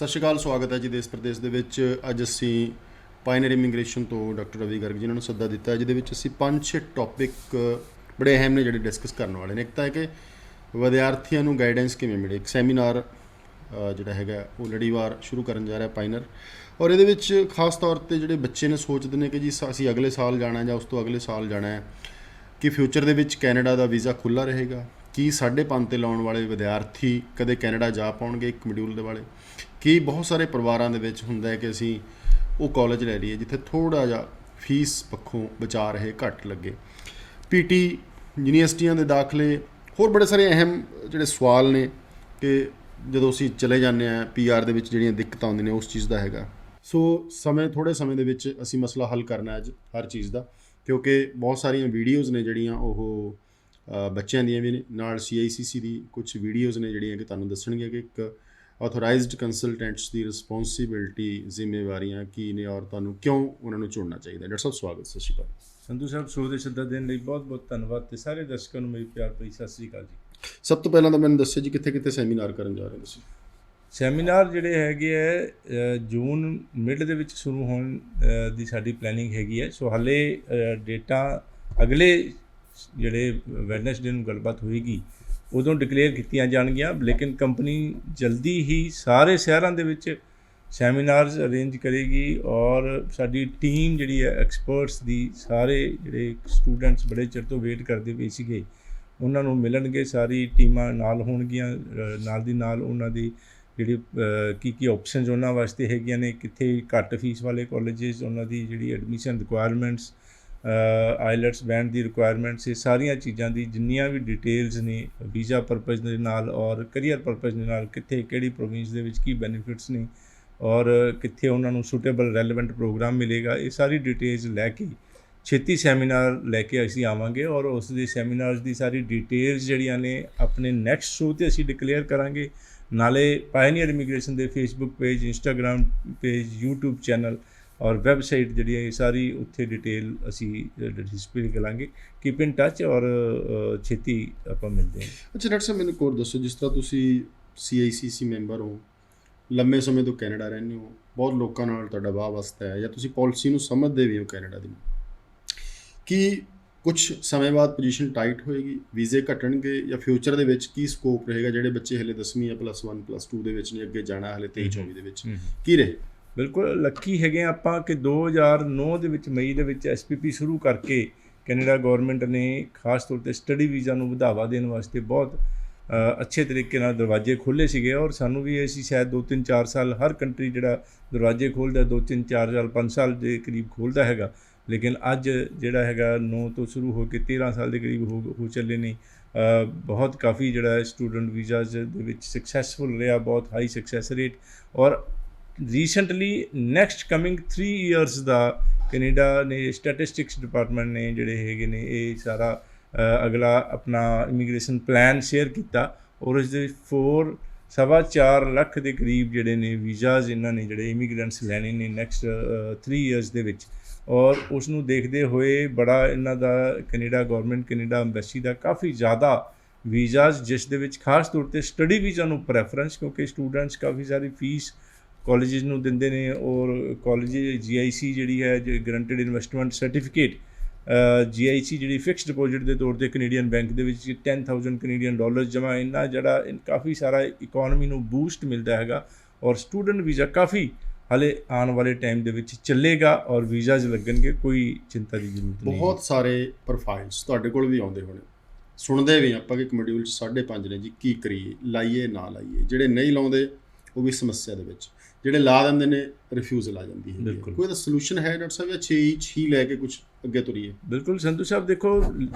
ਸਤਿ ਸ਼੍ਰੀ ਅਕਾਲ। ਸਵਾਗਤ ਹੈ ਜੀ ਦੇਸ਼ ਪ੍ਰਦੇਸ਼ ਦੇ ਵਿੱਚ। ਅੱਜ ਅਸੀਂ ਪਾਇਨੀਅਰ ਇਮੀਗ੍ਰੇਸ਼ਨ ਤੋਂ ਡਾਕਟਰ ਰਵੀ ਗਰਗ ਜਿਨ੍ਹਾਂ ਨੂੰ ਸੱਦਾ ਦਿੱਤਾ, ਜਿਹਦੇ ਵਿੱਚ ਅਸੀਂ 5-6 ਟੌਪਿਕ ਬੜੇ ਅਹਿਮ ਨੇ ਜਿਹੜੇ ਡਿਸਕਸ ਕਰਨ ਵਾਲੇ ਨੇ। ਇੱਕ ਤਾਂ ਹੈ ਕਿ ਵਿਦਿਆਰਥੀਆਂ ਨੂੰ ਗਾਈਡੈਂਸ ਕਿਵੇਂ ਮਿਲੇ। ਇੱਕ ਸੈਮੀਨਾਰ ਜਿਹੜਾ ਹੈਗਾ ਉਹ ਲੜੀਵਾਰ ਸ਼ੁਰੂ ਕਰਨ ਜਾ ਰਿਹਾ ਪਾਇਨੀਅਰ, ਔਰ ਇਹਦੇ ਵਿੱਚ ਖਾਸ ਤੌਰ 'ਤੇ ਜਿਹੜੇ ਬੱਚੇ ਨੇ ਸੋਚਦੇ ਨੇ ਕਿ ਜੀ ਅਸੀਂ ਅਗਲੇ ਸਾਲ ਜਾਣਾ ਜਾਂ ਉਸ ਤੋਂ ਅਗਲੇ ਸਾਲ ਜਾਣਾ ਹੈ, ਕਿ ਫਿਊਚਰ ਦੇ ਵਿੱਚ ਕੈਨੇਡਾ ਦਾ ਵੀਜ਼ਾ ਖੁੱਲ੍ਹਾ ਰਹੇਗਾ, ਕੀ 5.5 'ਤੇ ਲਾਉਣ ਵਾਲੇ ਵਿਦਿਆਰਥੀ ਕਦੇ ਕੈਨੇਡਾ ਜਾ ਪਾਉਣਗੇ ਇੱਕ ਮੋਡਿਊਲ ਦੇ ਵਾਲੇ, ਕਿ ਬਹੁਤ ਸਾਰੇ ਪਰਿਵਾਰਾਂ ਦੇ ਵਿੱਚ ਹੁੰਦਾ ਹੈ ਕਿ ਅਸੀਂ ਉਹ ਕਾਲਜ ਲੈ ਲਈਏ ਜਿੱਥੇ ਥੋੜ੍ਹਾ ਜਿਹਾ ਫੀਸ ਪੱਖੋਂ ਬਚਾ ਰਹੇ, ਘੱਟ ਲੱਗੇ, ਪੀਟੀ ਯੂਨੀਵਰਸਿਟੀਆਂ ਦੇ ਦਾਖਲੇ, ਹੋਰ ਬੜੇ ਸਾਰੇ ਅਹਿਮ ਜਿਹੜੇ ਸਵਾਲ ਨੇ ਕਿ ਜਦੋਂ ਅਸੀਂ ਚਲੇ ਜਾਂਦੇ ਹਾਂ PR ਦੇ ਵਿੱਚ ਜਿਹੜੀਆਂ ਦਿੱਕਤਾਂ ਆਉਂਦੀਆਂ ਨੇ ਉਸ ਚੀਜ਼ ਦਾ ਹੈਗਾ। ਸੋ ਥੋੜ੍ਹੇ ਸਮੇਂ ਦੇ ਵਿੱਚ ਅਸੀਂ ਮਸਲਾ ਹੱਲ ਕਰਨਾ ਅੱਜ ਹਰ ਚੀਜ਼ ਦਾ, ਕਿਉਂਕਿ ਬਹੁਤ ਸਾਰੀਆਂ ਵੀਡੀਓਜ਼ ਨੇ ਜਿਹੜੀਆਂ ਉਹ ਬੱਚਿਆਂ ਦੀਆਂ ਵੀ ਨੇ, ਨਾਲ CICC ਦੀ ਕੁਝ ਵੀਡੀਓਜ਼ ਨੇ ਜਿਹੜੀਆਂ ਕਿ ਤੁਹਾਨੂੰ ਦੱਸਣਗੀਆਂ ਕਿ ਇੱਕ ਆਥੋਰਾਈਜ਼ਡ ਕੰਸਲਟੈਂਟਸ ਦੀ ਰਿਸਪੌਂਸੀਬਿਲਟੀ, ਜ਼ਿੰਮੇਵਾਰੀਆਂ ਕੀ ਨੇ ਔਰ ਤੁਹਾਨੂੰ ਕਿਉਂ ਉਹਨਾਂ ਨੂੰ ਚੁਣਨਾ ਚਾਹੀਦਾ। ਡਾਕਟਰ ਸਾਹਿਬ ਸਵਾਗਤ। ਸਤਿ ਸ਼੍ਰੀ ਅਕਾਲ। ਸੰਧੂ ਸਾਹਿਬ, ਸ਼ੋਅ ਦੇ ਸੱਦਾ ਦੇਣ ਲਈ ਬਹੁਤ ਬਹੁਤ ਧੰਨਵਾਦ ਤੇ ਸਾਰੇ ਦਰਸ਼ਕਾਂ ਨੂੰ ਮੇਰੀ ਪਿਆਰ ਭਰੀ ਸਤਿ ਸ਼੍ਰੀ ਅਕਾਲ ਜੀ। ਸਭ ਤੋਂ ਪਹਿਲਾਂ ਤਾਂ ਮੈਨੂੰ ਦੱਸਿਓ ਜੀ ਕਿੱਥੇ ਕਿੱਥੇ ਸੈਮੀਨਾਰ ਕਰਨ ਜਾ ਰਹੇ ਤੁਸੀਂ। ਸੈਮੀਨਾਰ ਜਿਹੜੇ ਹੈਗੇ ਹੈ ਜੂਨ ਮਿਡ ਦੇ ਵਿੱਚ ਸ਼ੁਰੂ ਹੋਣ ਦੀ ਸਾਡੀ ਪਲੈਨਿੰਗ ਹੈਗੀ ਹੈ। ਸੋ ਹਾਲੇ ਡੇਟਾ ਅਗਲੇ ਜਿਹੜੇ ਵੈਡਨਸਡੇ ਨੂੰ ਗੱਲਬਾਤ ਹੋਏਗੀ ਉਦੋਂ ਡਿਕਲੇਅਰ ਕੀਤੀਆਂ ਜਾਣਗੀਆਂ, ਲੇਕਿਨ ਕੰਪਨੀ ਜਲਦੀ ਹੀ ਸਾਰੇ ਸ਼ਹਿਰਾਂ ਦੇ ਵਿੱਚ ਸੈਮੀਨਾਰਸ ਅਰੇਂਜ ਕਰੇਗੀ ਔਰ ਸਾਡੀ ਟੀਮ ਜਿਹੜੀ ਹੈ ਐਕਸਪਰਟਸ ਦੀ, ਸਾਰੇ ਜਿਹੜੇ ਸਟੂਡੈਂਟਸ ਬੜੇ ਚਿਰ ਤੋਂ ਵੇਟ ਕਰਦੇ ਪਏ ਸੀਗੇ ਉਹਨਾਂ ਨੂੰ ਮਿਲਣਗੇ। ਸਾਰੀ ਟੀਮਾਂ ਨਾਲ ਹੋਣਗੀਆਂ, ਨਾਲ ਦੀ ਨਾਲ ਉਹਨਾਂ ਦੀ ਜਿਹੜੀ ਕੀ ਆਪਸ਼ਨਸ ਉਹਨਾਂ ਵਾਸਤੇ ਹੈਗੀਆਂ ਨੇ, ਕਿੱਥੇ ਘੱਟ ਫੀਸ ਵਾਲੇ ਕਾਲਜਿਸ, ਉਹਨਾਂ ਦੀ ਜਿਹੜੀ ਐਡਮਿਸ਼ਨ ਰਿਕੁਆਇਰਮੈਂਟਸ, ਆਈਲੈਟਸ ਬੈਂਡ ਦੀ ਰਿਕੁਆਇਰਮੈਂਟਸ, ਇਹ ਸਾਰੀਆਂ ਚੀਜ਼ਾਂ ਦੀ ਜਿੰਨੀਆਂ ਵੀ ਡਿਟੇਲਸ ਨੇ ਵੀਜ਼ਾ ਪਰਪਜ਼ ਦੇ ਨਾਲ ਔਰ ਕਰੀਅਰ ਪਰਪਜ਼ ਦੇ ਨਾਲ, ਕਿੱਥੇ ਕਿਹੜੀ ਪ੍ਰੋਵਿੰਸ ਦੇ ਵਿੱਚ ਕੀ ਬੈਨੀਫਿਟਸ ਨੇ ਔਰ ਕਿੱਥੇ ਉਹਨਾਂ ਨੂੰ ਸੂਟੇਬਲ ਰੈਲੇਵੈਂਟ ਪ੍ਰੋਗਰਾਮ ਮਿਲੇਗਾ, ਇਹ ਸਾਰੀ ਡਿਟੇਲਸ ਲੈ ਕੇ ਛੇਤੀ ਸੈਮੀਨਾਰ ਲੈ ਕੇ ਅਸੀਂ ਆਵਾਂਗੇ ਔਰ ਉਸ ਦੇ ਸੈਮੀਨਾਰਸ ਦੀ ਸਾਰੀ ਡਿਟੇਲਸ ਜਿਹੜੀਆਂ ਨੇ ਆਪਣੇ ਨੈਕਸਟ ਸ਼ੋਅ 'ਤੇ ਅਸੀਂ ਡਿਕਲੇਅਰ ਕਰਾਂਗੇ। ਨਾਲੇ ਪਾਇਨੀਅਰ ਇਮੀਗ੍ਰੇਸ਼ਨ ਦੇ Facebook page, Instagram page, YouTube channel ਔਰ ਵੈਬਸਾਈਟ ਜਿਹੜੀ ਹੈ ਇਹ ਸਾਰੀ ਉੱਥੇ ਡਿਟੇਲ ਅਸੀਂ ਡਿਸਪਲੇ ਕਰਾਂਗੇ। ਕੀਪ ਇਨ ਟੱਚ ਔਰ ਛੇਤੀ ਆਪਾਂ ਮਿਲਦੇ ਹਾਂ। ਅੱਛਾ ਡਾਕਟਰ ਸਾਹਿਬ, ਮੈਨੂੰ ਇੱਕ ਹੋਰ ਦੱਸੋ, ਜਿਸ ਤਰ੍ਹਾਂ ਤੁਸੀਂ CICC ਮੈਂਬਰ ਹੋ, ਲੰਮੇ ਸਮੇਂ ਤੋਂ ਕੈਨੇਡਾ ਰਹਿੰਦੇ ਹੋ, ਬਹੁਤ ਲੋਕਾਂ ਨਾਲ ਤੁਹਾਡਾ ਵਾਹ ਵਾਸਤਾ ਹੈ, ਜਾਂ ਤੁਸੀਂ ਪਾਲਿਸੀ ਨੂੰ ਸਮਝਦੇ ਵੀ ਹੋ ਕੈਨੇਡਾ ਦੀ, ਕੀ ਕੁਛ ਸਮੇਂ ਬਾਅਦ ਪੋਜੀਸ਼ਨ ਟਾਈਟ ਹੋਏਗੀ, ਵੀਜ਼ੇ ਘਟਣਗੇ, ਜਾਂ ਫਿਊਚਰ ਦੇ ਵਿੱਚ ਕੀ ਸਕੋਪ ਰਹੇਗਾ ਜਿਹੜੇ ਬੱਚੇ ਹਲੇ 10ਵੀਂ ਜਾਂ +1 +2 ਦੇ ਵਿੱਚ ਨਹੀਂ, ਅੱਗੇ ਜਾਣਾ ਹਲੇ 23-24 ਦੇ ਵਿੱਚ ਕੀ ਰਹੇ? ਬਿਲਕੁਲ ਲੱਕੀ ਹੈਗੇ ਆਪਾਂ ਕਿ 2009 ਦੇ ਵਿੱਚ ਮਈ ਦੇ ਵਿੱਚ SPP ਸ਼ੁਰੂ ਕਰਕੇ ਕੈਨੇਡਾ ਗੌਰਮੈਂਟ ਨੇ ਖਾਸ ਤੌਰ 'ਤੇ ਸਟੱਡੀ ਵੀਜ਼ਾ ਨੂੰ ਵਧਾਵਾ ਦੇਣ ਵਾਸਤੇ ਬਹੁਤ ਅੱਛੇ ਤਰੀਕੇ ਨਾਲ ਦਰਵਾਜ਼ੇ ਖੋਲ੍ਹੇ ਸੀਗੇ ਔਰ ਸਾਨੂੰ ਵੀ ਅਸੀਂ ਸ਼ਾਇਦ 2-3-4 ਸਾਲ, ਹਰ ਕੰਟਰੀ ਜਿਹੜਾ ਦਰਵਾਜ਼ੇ ਖੋਲ੍ਹਦਾ 2-3-4 ਸਾਲ 5 ਸਾਲ ਦੇ ਕਰੀਬ ਖੋਲ੍ਹਦਾ ਹੈਗਾ, ਲੇਕਿਨ ਅੱਜ ਜਿਹੜਾ ਹੈਗਾ 9 ਤੋਂ ਸ਼ੁਰੂ ਹੋ ਕੇ 13 ਸਾਲ ਦੇ ਕਰੀਬ ਹੋ ਚੱਲੇ ਨੇ। ਬਹੁਤ ਕਾਫੀ ਜਿਹੜਾ ਸਟੂਡੈਂਟ ਵੀਜ਼ਾਜ਼ ਦੇ ਵਿੱਚ ਸਕਸੈਸਫੁਲ ਰਿਹਾ, ਬਹੁਤ ਹਾਈ ਸਕਸੈਸ ਰੇਟ। ਔਰ ਰੀਸੈਂਟਲੀ ਨੈਕਸਟ ਕਮਿੰਗ 3 ਇਅਰਸ ਦਾ ਕੈਨੇਡਾ ਨੇ ਸਟੈਟਿਸਟਿਕਸ ਡਿਪਾਰਟਮੈਂਟ ਨੇ ਜਿਹੜੇ ਹੈਗੇ ਨੇ ਇਹ ਸਾਰਾ ਅਗਲਾ ਆਪਣਾ ਇਮੀਗ੍ਰੇਸ਼ਨ ਪਲਾਨ ਸ਼ੇਅਰ ਕੀਤਾ ਔਰ ਇਸ ਦੇ 4.25 ਲੱਖ ਦੇ ਕਰੀਬ ਜਿਹੜੇ ਨੇ ਵੀਜ਼ਾਜ਼ ਇਹਨਾਂ ਨੇ ਜਿਹੜੇ ਇਮੀਗ੍ਰੈਂਟਸ ਲੈਣੇ ਨੇ ਨੈਕਸਟ 3 ਇਅਰਸ ਦੇ ਵਿੱਚ। ਔਰ ਉਸ ਨੂੰ ਦੇਖਦੇ ਹੋਏ ਬੜਾ ਇਹਨਾਂ ਦਾ ਕੈਨੇਡਾ ਗੌਰਮੈਂਟ, ਕੈਨੇਡਾ ਅੰਬੈਸੀ ਦਾ ਕਾਫੀ ਜ਼ਿਆਦਾ ਵੀਜ਼ਾਜ਼, ਜਿਸ ਦੇ ਵਿੱਚ ਖਾਸ ਤੌਰ 'ਤੇ ਸਟੱਡੀ ਵੀਜ਼ਾ ਨੂੰ ਪ੍ਰੈਫਰੈਂਸ, ਕਿਉਂਕਿ ਸਟੂਡੈਂਟਸ ਕਾਫੀ ਸਾਰੀ ਫੀਸ ਕਾਲਜਿਸ ਨੂੰ ਦਿੰਦੇ ਨੇ ਔਰ ਕਾਲਜ GIC ਜਿਹੜੀ ਹੈ ਗਰੰਟਿਡ ਇਨਵੈਸਟਮੈਂਟ ਸਰਟੀਫਿਕੇਟ, GIC ਜਿਹੜੀ ਫਿਕਸਡ ਡਿਪੋਜ਼ਿਟ ਦੇ ਤੌਰ 'ਤੇ ਕੈਨੇਡੀਅਨ ਬੈਂਕ ਦੇ ਵਿੱਚ $10,000 ਕੈਨੇਡੀਅਨ ਡਾਲਰ ਜਮ੍ਹਾਂ, ਇੰਨਾ ਜਿਹੜਾ ਕਾਫੀ ਸਾਰਾ ਇਕੋਨਮੀ ਨੂੰ ਬੂਸਟ ਮਿਲਦਾ ਹੈਗਾ। ਔਰ ਸਟੂਡੈਂਟ ਵੀਜ਼ਾ ਕਾਫੀ ਹਾਲੇ ਆਉਣ ਵਾਲੇ ਟਾਈਮ ਦੇ ਵਿੱਚ ਚੱਲੇਗਾ ਔਰ ਵੀਜ਼ਾਜ਼ ਲੱਗਣਗੇ, ਕੋਈ ਚਿੰਤਾ ਦੀ ਜ਼ਰੂਰਤ ਨਹੀਂ। ਬਹੁਤ ਸਾਰੇ ਪ੍ਰੋਫਾਈਲਸ ਤੁਹਾਡੇ ਕੋਲ ਵੀ ਆਉਂਦੇ ਹੋਣੇ, ਸੁਣਦੇ ਵੀ ਆਪਾਂ ਕਿ ਇੱਕ ਮੋਡਿਊਲ 'ਚ 5.5 ਨੇ ਜੀ, ਕੀ ਕਰੀਏ, ਲਾਈਏ ਨਾ ਲਾਈਏ। ਜਿਹੜੇ ਨਹੀਂ ਲਾਉਂਦੇ ਉਹ ਵੀ ਸਮੱਸਿਆ ਦੇ ਵਿੱਚ, ਜਿਹੜੇ ਲਾ ਦਿੰਦੇ ਨੇ ਰਿਫਿਊਜ਼ਲ ਆ ਜਾਂਦੀ ਹੈ। ਕੋਈ ਤਾਂ ਸੋਲੂਸ਼ਨ ਹੈ ਡਾਕਟਰ ਸਾਹਿਬ, ਜਾਂ 6 ਹੀ ਲੈ ਕੇ ਕੁਝ ਅੱਗੇ ਤੁਰੀਏ? ਬਿਲਕੁਲ ਸੰਧੂ ਸਾਹਿਬ, ਦੇਖੋ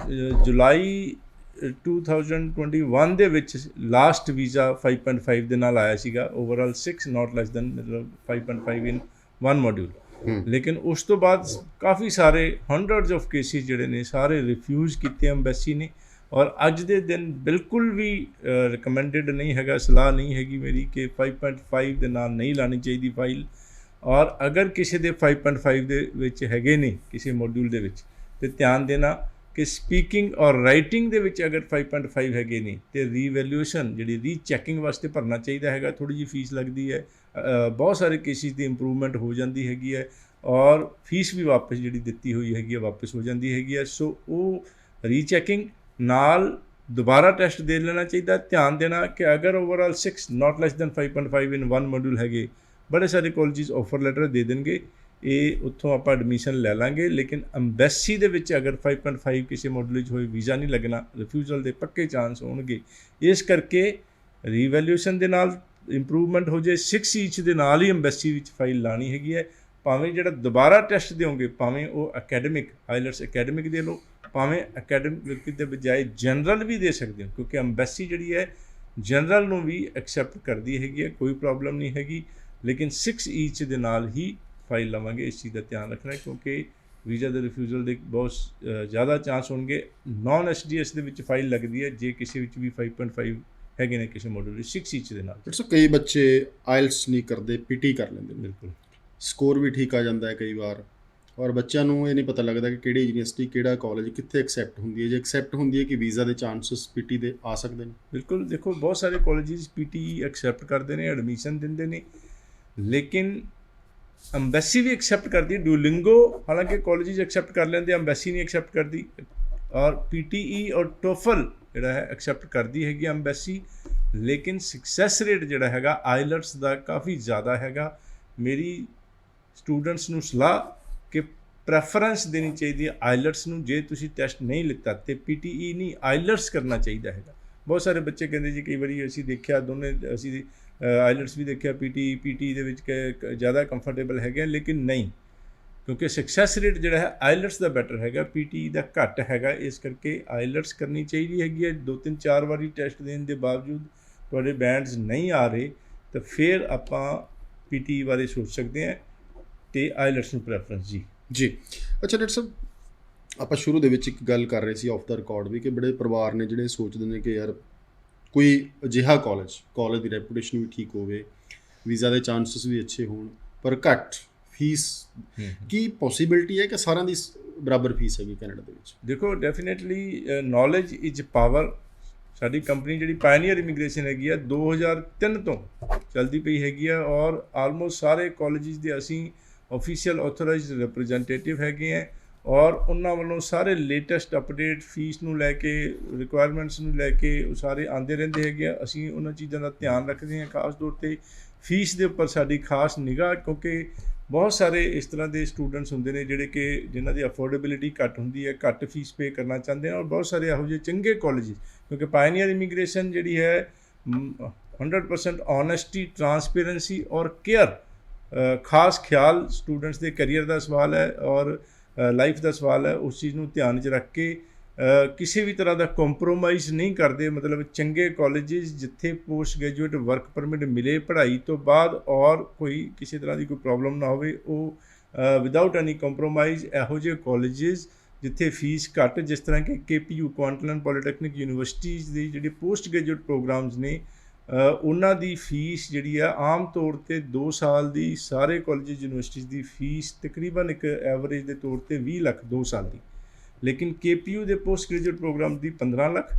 ਜੁਲਾਈ 2021 ਦੇ ਵਿੱਚ ਲਾਸਟ ਵੀਜ਼ਾ 5.5 ਦੇ ਨਾਲ ਆਇਆ ਸੀਗਾ, ਓਵਰਆਲ 6 ਨਾਟ ਲੈਸ ਦੈਨ, ਮਤਲਬ 5.5 ਇਨ 1 ਮੋਡਿਊਲ। ਲੇਕਿਨ ਉਸ ਤੋਂ ਬਾਅਦ ਕਾਫੀ ਸਾਰੇ ਹੰਡਰਡਸ ਆਫ ਕੇਸਿਸ ਜਿਹੜੇ ਨੇ ਸਾਰੇ ਰਿਫਿਊਜ਼ ਕੀਤੇ ਅੰਬੈਸੀ ਨੇ ਔਰ ਅੱਜ ਦੇ ਦਿਨ ਬਿਲਕੁਲ ਵੀ ਰਿਕਮੈਂਡਡ ਨਹੀਂ ਹੈਗਾ, ਸਲਾਹ ਨਹੀਂ ਹੈਗੀ ਮੇਰੀ ਕਿ 5.5 ਦੇ ਨਾਲ ਨਹੀਂ ਲਾਣੀ ਚਾਹੀਦੀ ਫਾਈਲ। ਔਰ ਅਗਰ ਕਿਸੇ ਦੇ 5.5 ਦੇ ਵਿੱਚ ਹੈਗੇ ਨੇ ਕਿਸੇ ਮੋਡਿਊਲ ਦੇ ਵਿੱਚ, ਤੇ ਧਿਆਨ ਦੇਣਾ ਕਿ ਸਪੀਕਿੰਗ ਔਰ ਰਾਈਟਿੰਗ ਦੇ ਵਿੱਚ ਅਗਰ 5.5 ਹੈਗੇ ਨੇ ਤੇ ਰੀਵੈਲਿਊਏਸ਼ਨ ਜਿਹੜੀ ਰੀਚੈਕਿੰਗ ਵਾਸਤੇ ਭਰਨਾ ਚਾਹੀਦਾ ਹੈਗਾ। ਥੋੜ੍ਹੀ ਜਿਹੀ ਫੀਸ ਲੱਗਦੀ ਹੈ, ਬਹੁਤ ਸਾਰੇ ਕੇਸਿਸ ਦੀ ਇੰਪਰੂਵਮੈਂਟ ਹੋ ਜਾਂਦੀ ਹੈਗੀ ਹੈ ਔਰ ਫੀਸ ਵੀ ਵਾਪਸ ਜਿਹੜੀ ਦਿੱਤੀ ਹੋਈ ਹੈਗੀ ਹੈ ਵਾਪਸ ਹੋ ਜਾਂਦੀ ਹੈਗੀ ਹੈ। ਸੋ ਉਹ ਰੀਚੈਕਿੰਗ ਨਾਲ ਦੁਬਾਰਾ ਟੈਸਟ ਦੇ ਲੈਣਾ ਚਾਹੀਦਾ। ਧਿਆਨ ਦੇਣਾ ਕਿ ਅਗਰ ਓਵਰਆਲ 6 ਨਾਟ ਲੈਸ ਦੈਨ 5.5 ਇਨ 1 ਮੋਡਿਊਲ ਹੈਗੇ, ਬੜੇ ਸਾਰੇ ਕਾਲਜਿਸ ਆਫਰ ਲੈਟਰ ਦੇ ਦੇਣਗੇ, ਇਹ ਉੱਥੋਂ ਆਪਾਂ ਐਡਮਿਸ਼ਨ ਲੈ ਲਾਂਗੇ। ਲੇਕਿਨ ਅੰਬੈਸੀ ਦੇ ਵਿੱਚ ਅਗਰ 5.5 ਕਿਸੇ ਮੋਡਿਊਲ 'ਚ ਹੋਏ ਵੀਜ਼ਾ ਨਹੀਂ ਲੱਗਣਾ, ਰਿਫਿਊਜ਼ਲ ਦੇ ਪੱਕੇ ਚਾਂਸ ਹੋਣਗੇ। ਇਸ ਕਰਕੇ ਰੀਵੈਲਿਊਸ਼ਨ ਦੇ ਨਾਲ ਇੰਪਰੂਵਮੈਂਟ ਹੋ ਜਾਏ, 6 ਈਚ ਦੇ ਨਾਲ ਹੀ ਅੰਬੈਸੀ ਵਿੱਚ ਫਾਈਲ ਲਾਣੀ ਹੈਗੀ ਹੈ। ਭਾਵੇਂ ਜਿਹੜਾ ਦੁਬਾਰਾ ਟੈਸਟ ਦਿਓਗੇ, ਭਾਵੇਂ ਉਹ ਅਕੈਡਮਿਕ ਆਈਲੈਟਸ ਅਕੈਡਮਿਕ ਦੇ ਲਓ, ਭਾਵੇਂ ਅਕੈਡਮਿਕ ਦੇ ਬਜਾਏ ਜਨਰਲ ਵੀ ਦੇ ਸਕਦੇ ਹੋ, ਕਿਉਂਕਿ ਅੰਬੈਸੀ ਜਿਹੜੀ ਹੈ ਜਨਰਲ ਨੂੰ ਵੀ ਐਕਸੈਪਟ ਕਰਦੀ ਹੈਗੀ ਹੈ, ਕੋਈ ਪ੍ਰੋਬਲਮ ਨਹੀਂ ਹੈਗੀ। ਲੇਕਿਨ 6 ਈਚ ਦੇ ਨਾਲ ਹੀ ਫਾਈਲ ਲਵਾਂਗੇ, ਇਸ ਚੀਜ਼ ਦਾ ਧਿਆਨ ਰੱਖਣਾ, ਕਿਉਂਕਿ ਵੀਜ਼ਾ ਦੇ ਰਿਫਿਊਜ਼ਲ ਦੇ ਬਹੁਤ ਜ਼ਿਆਦਾ ਚਾਂਸ ਹੋਣਗੇ। ਨੌਨ SDS ਦੇ ਵਿੱਚ ਫਾਈਲ ਲੱਗਦੀ ਹੈ ਜੇ ਕਿਸੇ ਵਿੱਚ ਵੀ 5.5 ਹੈਗੇ ਨੇ ਕਿਸੇ ਮੋਡਲ ਵਿੱਚ 6 ਈਚ ਦੇ ਨਾਲ। ਕਈ ਬੱਚੇ ਆਇਲਸ ਨਹੀਂ ਕਰਦੇ, PT ਕਰ ਲੈਂਦੇ ਨੇ, ਬਿਲਕੁਲ ਸਕੋਰ ਵੀ ਠੀਕ ਆ ਜਾਂਦਾ ਹੈ ਕਈ ਵਾਰ, ਔਰ ਬੱਚਿਆਂ ਨੂੰ ਇਹ ਨਹੀਂ ਪਤਾ ਲੱਗਦਾ ਕਿ ਕਿਹੜੀ ਯੂਨੀਵਰਸਿਟੀ, ਕਿਹੜਾ ਕਾਲਜ, ਕਿੱਥੇ ਐਕਸੈਪਟ ਹੁੰਦੀ ਹੈ। ਜੇ ਐਕਸੈਪਟ ਹੁੰਦੀ ਹੈ ਕਿ ਵੀਜ਼ਾ ਦੇ ਚਾਂਸਸ PT ਦੇ ਆ ਸਕਦੇ ਨੇ। ਬਿਲਕੁਲ, ਦੇਖੋ ਬਹੁਤ ਸਾਰੇ ਕਾਲਜਿਸ PT ਐਕਸੈਪਟ ਕਰਦੇ ਨੇ, ਐਡਮਿਸ਼ਨ ਦਿੰਦੇ ਨੇ, ਲੇਕਿਨ ਅੰਬੈਸੀ ਵੀ ਐਕਸੈਪਟ ਕਰਦੀ ਹੈ। ਡੂਲਿੰਗੋ ਹਾਲਾਂਕਿ ਕਾਲਜਿਸ ਐਕਸੈਪਟ ਕਰ ਲੈਂਦੇ, ਅੰਬੈਸੀ ਨਹੀਂ ਐਕਸੈਪਟ ਕਰਦੀ। ਔਰ PTE ਔਰ TOEFL ਜਿਹੜਾ ਹੈ ਐਕਸੈਪਟ ਕਰਦੀ ਹੈਗੀ ਅੰਬੈਸੀ, ਲੇਕਿਨ ਸਕਸੈਸ ਰੇਟ ਜਿਹੜਾ ਹੈਗਾ ਆਈਲੈਟਸ ਦਾ ਕਾਫੀ ਜ਼ਿਆਦਾ ਹੈਗਾ। ਮੇਰੀ ਸਟੂਡੈਂਟਸ ਨੂੰ ਸਲਾਹ ਕਿ ਪ੍ਰੈਫਰੈਂਸ ਦੇਣੀ ਚਾਹੀਦੀ ਹੈ ਆਈਲੈਟਸ ਨੂੰ। ਜੇ ਤੁਸੀਂ ਟੈਸਟ ਨਹੀਂ ਲਿੱਤਾ ਤੇ PTE ਨਹੀਂ, ਆਈਲੈਟਸ ਕਰਨਾ ਚਾਹੀਦਾ ਹੈਗਾ। ਬਹੁਤ ਸਾਰੇ ਬੱਚੇ ਕਹਿੰਦੇ ਜੀ, ਕਈ ਵਾਰੀ ਅਸੀਂ ਦੇਖਿਆ ਦੋਨੇ, ਅਸੀਂ ਆਈਲੈਟਸ ਵੀ ਦੇਖਿਆ, PT ਦੇ ਵਿੱਚ ਜ਼ਿਆਦਾ ਕੰਫਰਟੇਬਲ ਹੈਗੇ ਆ, ਲੇਕਿਨ ਨਹੀਂ, ਕਿਉਂਕਿ ਸਕਸੈਸ ਰੇਟ ਜਿਹੜਾ ਹੈ ਆਈਲੈਟਸ ਦਾ ਬੈਟਰ ਹੈਗਾ, PTE ਦਾ ਘੱਟ ਹੈਗਾ। ਇਸ ਕਰਕੇ ਆਈਲੈਟਸ ਕਰਨੀ ਚਾਹੀਦੀ ਹੈਗੀ ਹੈ। 2-3-4 ਵਾਰੀ ਟੈਸਟ ਦੇਣ ਦੇ ਬਾਵਜੂਦ ਤੁਹਾਡੇ ਬੈਂਡਸ ਨਹੀਂ ਆ ਰਹੇ ਤਾਂ ਫਿਰ ਆਪਾਂ PTE ਬਾਰੇ ਸੋਚ ਸਕਦੇ ਹਾਂ ਅਤੇ ਆਈਲੈਟਸ ਨੂੰ ਪ੍ਰੈਫਰੈਂਸ ਜੀ। ਅੱਛਾ ਡਾਕਟਰ ਸਾਹਿਬ, ਆਪਾਂ ਸ਼ੁਰੂ ਦੇ ਵਿੱਚ ਇੱਕ ਗੱਲ ਕਰ ਰਹੇ ਸੀ ਆਫ ਦਾ ਰਿਕਾਰਡ ਵੀ, ਕਿ ਬੜੇ ਪਰਿਵਾਰ ਨੇ ਜਿਹੜੇ ਸੋਚਦੇ ਨੇ ਕਿ ਯਾਰ ਕੋਈ ਅਜਿਹਾ ਕਾਲਜ ਦੀ ਰੈਪੂਟੇਸ਼ਨ ਵੀ ਠੀਕ ਹੋਵੇ, ਵੀਜ਼ਾ ਦੇ ਚਾਂਸਸ ਵੀ ਅੱਛੇ ਹੋਣ, ਪਰ ਘੱਟ ਫੀਸ। ਕੀ ਪੋਸੀਬਿਲਿਟੀ ਹੈ ਕਿ ਸਾਰਿਆਂ ਦੀ ਬਰਾਬਰ ਫੀਸ ਹੈਗੀ ਕੈਨੇਡਾ ਦੇ ਵਿੱਚ? ਦੇਖੋ, ਡੈਫੀਨੇਟਲੀ ਨੌਲੇਜ ਇਜ਼ ਪਾਵਰ। ਸਾਡੀ ਕੰਪਨੀ ਜਿਹੜੀ ਪਾਇਨੀਅਰ ਇਮੀਗ੍ਰੇਸ਼ਨ ਹੈਗੀ ਆ 2003 ਤੋਂ ਚੱਲਦੀ ਪਈ ਹੈਗੀ ਆ, ਔਰ ਆਲਮੋਸਟ ਸਾਰੇ ਕਾਲਜਿਸ ਦੇ ਅਸੀਂ ਆਫੀਸ਼ੀਅਲ ਆਥੋਰਾਈਜ਼ਡ ਰਿਪਰੈਜ਼ੈਂਟੇਟਿਵ ਹੈਗੇ ਹੈ, ਔਰ ਉਹਨਾਂ ਵੱਲੋਂ ਸਾਰੇ ਲੇਟੈਸਟ ਅਪਡੇਟ ਫੀਸ ਨੂੰ ਲੈ ਕੇ, ਰਿਕੁਆਇਰਮੈਂਟਸ ਨੂੰ ਲੈ ਕੇ ਉਹ ਸਾਰੇ ਆਉਂਦੇ ਰਹਿੰਦੇ ਹੈਗੇ ਆ। ਅਸੀਂ ਉਹਨਾਂ ਚੀਜ਼ਾਂ ਦਾ ਧਿਆਨ ਰੱਖਦੇ ਹਾਂ, ਖਾਸ ਤੌਰ 'ਤੇ ਫੀਸ ਦੇ ਉੱਪਰ ਸਾਡੀ ਖਾਸ ਨਿਗਾਹ, ਕਿਉਂਕਿ ਬਹੁਤ ਸਾਰੇ ਇਸ ਤਰ੍ਹਾਂ ਦੇ ਸਟੂਡੈਂਟਸ ਹੁੰਦੇ ਨੇ ਜਿਹੜੇ ਕਿ ਜਿਨ੍ਹਾਂ ਦੀ ਅਫੋਰਡੇਬਿਲਿਟੀ ਘੱਟ ਹੁੰਦੀ ਹੈ, ਘੱਟ ਫੀਸ ਪੇ ਕਰਨਾ ਚਾਹੁੰਦੇ ਹਨ, ਔਰ ਬਹੁਤ ਸਾਰੇ ਇਹੋ ਜਿਹੇ ਚੰਗੇ ਕਾਲਜਿਸ, ਕਿਉਂਕਿ ਪਾਇਨੀਅਰ ਇਮੀਗ੍ਰੇਸ਼ਨ ਜਿਹੜੀ ਹੈ 100% ਓਨੈਸਟੀ, ਟਰਾਂਸਪੇਰੈਂਸੀ ਔਰ ਕੇਅਰ, ਖਾਸ ਖਿਆਲ ਸਟੂਡੈਂਟਸ ਦੇ ਕੈਰੀਅਰ ਦਾ ਸਵਾਲ ਹੈ ਔਰ ਲਾਈਫ ਦਾ ਸਵਾਲ ਹੈ। ਉਸ ਚੀਜ਼ ਨੂੰ ਧਿਆਨ 'ਚ ਰੱਖ ਕੇ ਕਿਸੇ ਵੀ ਤਰ੍ਹਾਂ ਦਾ ਕੰਪਰੋਮਾਈਜ਼ ਨਹੀਂ ਕਰਦੇ। ਮਤਲਬ ਚੰਗੇ ਕਾਲਜਿਸ ਜਿੱਥੇ ਪੋਸਟ ਗ੍ਰੈਜੂਏਟ ਵਰਕ ਪਰਮਿਟ ਮਿਲੇ ਪੜ੍ਹਾਈ ਤੋਂ ਬਾਅਦ, ਔਰ ਕੋਈ ਕਿਸੇ ਤਰ੍ਹਾਂ ਦੀ ਕੋਈ ਪ੍ਰੋਬਲਮ ਨਾ ਹੋਵੇ, ਉਹ ਵਿਦਆਊਟ ਐਨੀ ਕੰਪਰੋਮਾਈਜ਼ ਇਹੋ ਜਿਹੇ ਕਾਲਜਿਸ ਜਿੱਥੇ ਫੀਸ ਘੱਟ, ਜਿਸ ਤਰ੍ਹਾਂ ਕਿ KPU ਕੁਆਂਟਲੈਂਡ ਪੋਲੀਟੈਕਨਿਕ ਯੂਨੀਵਰਸਿਟੀਜ਼ ਦੀ ਜਿਹੜੀ ਪੋਸਟ ਗ੍ਰੈਜੂਏਟ ਪ੍ਰੋਗਰਾਮਸ ਨੇ, ਉਹਨਾਂ ਦੀ ਫੀਸ ਜਿਹੜੀ ਆ ਆਮ ਤੌਰ 'ਤੇ 2 ਸਾਲ ਦੀ ਸਾਰੇ ਕਾਲਜਿਸ ਯੂਨੀਵਰਸਿਟੀਜ਼ ਦੀ ਫੀਸ ਤਕਰੀਬਨ ਇੱਕ ਐਵਰੇਜ ਦੇ ਤੌਰ 'ਤੇ 20 ਲੱਖ 2 ਸਾਲ ਦੀ, ਲੇਕਿਨ KPU ਦੇ ਪੋਸਟ ਗ੍ਰੈਜੂਏਟ ਪ੍ਰੋਗਰਾਮ ਦੀ 15 ਲੱਖ।